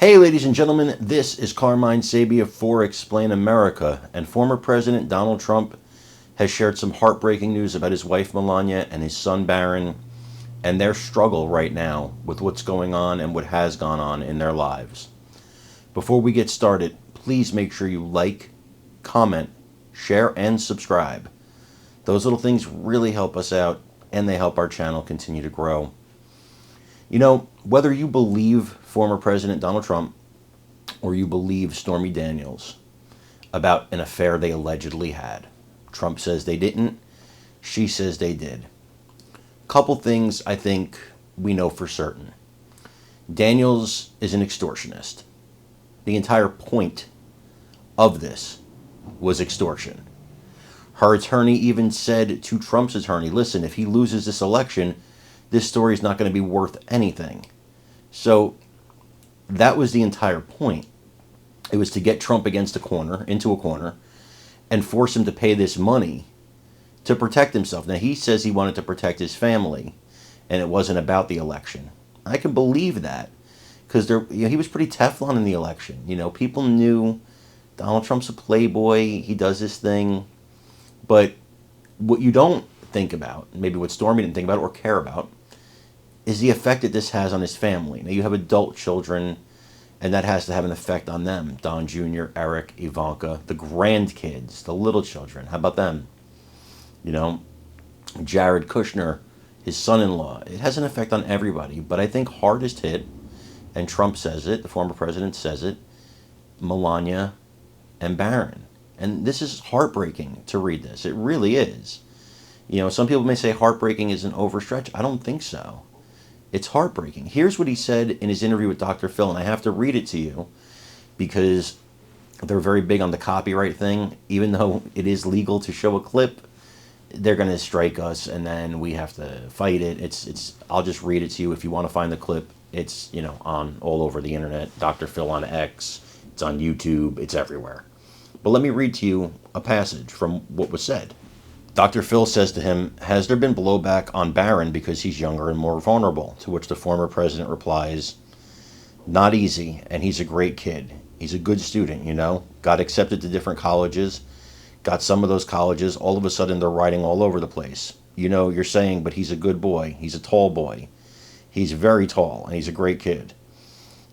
Hey, ladies and gentlemen, this is Carmine Sabia for Explain America, and former President Donald Trump has shared some heartbreaking news about his wife Melania and his son Barron and their struggle right now with what's going on and what has gone on in their lives. Before we get started, please make sure you like, comment, share, and subscribe. Those little things really help us out and they help our channel continue to grow. You know, whether you believe former President Donald Trump or you believe Stormy Daniels about an affair they allegedly had, Trump says they didn't, she says they did. Couple things I think we know for certain. Daniels is an extortionist. The entire point of this was extortion. Her attorney even said to Trump's attorney, listen, if he loses this election, this story is not going to be worth anything. So that was the entire point. It was to get Trump into a corner, and force him to pay this money to protect himself. Now, he says he wanted to protect his family, and it wasn't about the election. I can believe that, because he was pretty Teflon in the election. You know, people knew Donald Trump's a playboy, he does this thing, but what you don't think about, maybe what Stormy didn't think about or care about, is the effect that this has on his family. Now, you have adult children, and that has to have an effect on them. Don Jr., Eric, Ivanka, the grandkids, the little children. How about them? You know, Jared Kushner, his son-in-law. It has an effect on everybody, but I think hardest hit, and Trump says it, the former president says it, Melania and Barron. And this is heartbreaking to read this. It really is. You know, some people may say heartbreaking is an overstretch. I don't think so. It's heartbreaking. Here's what he said in his interview with Dr. Phil, and I have to read it to you because they're very big on the copyright thing. Even though it is legal to show a clip, they're going to strike us, and then we have to fight it. I'll just read it to you. If you want to find the clip, it's, you know, on all over the internet. Dr. Phil on X, it's on YouTube, it's everywhere. But let me read to you a passage from what was said. Dr. Phil says to him, has there been blowback on Barron because he's younger and more vulnerable? To which the former president replies, not easy, and he's a great kid. He's a good student, you know, got accepted to different colleges, got some of those colleges, all of a sudden they're writing all over the place. You know, you're saying, but he's a good boy. He's a tall boy. He's very tall, and he's a great kid.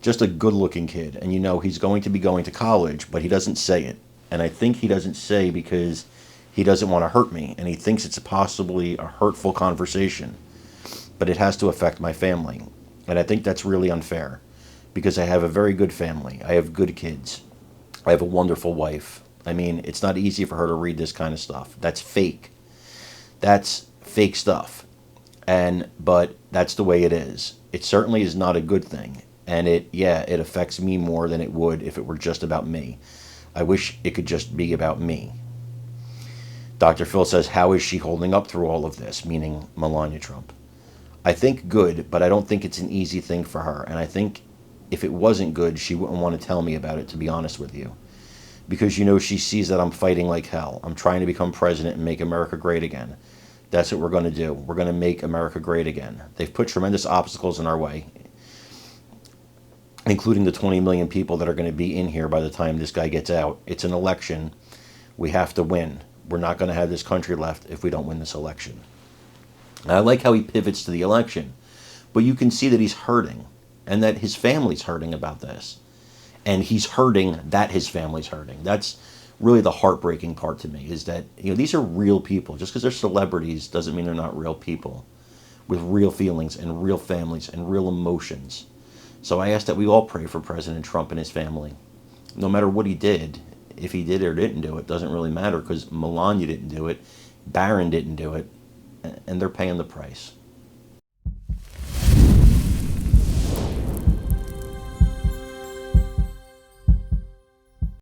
Just a good-looking kid, and you know, he's going to be going to college, but he doesn't say it. And I think he doesn't say because he doesn't want to hurt me, and he thinks it's possibly a hurtful conversation, but it has to affect my family. And I think that's really unfair, because I have a very good family. I have good kids. I have a wonderful wife. I mean, it's not easy for her to read this kind of stuff. That's fake. That's fake stuff. But that's the way it is. It certainly is not a good thing. And it affects me more than it would if it were just about me. I wish it could just be about me. Dr. Phil says, how is she holding up through all of this? Meaning Melania Trump. I think good, but I don't think it's an easy thing for her. And I think if it wasn't good, she wouldn't want to tell me about it, to be honest with you. Because, you know, she sees that I'm fighting like hell. I'm trying to become president and make America great again. That's what we're going to do. We're going to make America great again. They've put tremendous obstacles in our way, including the 20 million people that are going to be in here by the time this guy gets out. It's an election. We have to win. We're not going to have this country left if we don't win this election. And I like how he pivots to the election, but you can see that he's hurting and that his family's hurting about this. And he's hurting that his family's hurting. That's really the heartbreaking part to me, is that, you know, these are real people. Just because they're celebrities doesn't mean they're not real people with real feelings and real families and real emotions. So I ask that we all pray for President Trump and his family. No matter what he did, if he did or didn't do it, doesn't really matter, because Melania didn't do it, Barron didn't do it, and they're paying the price.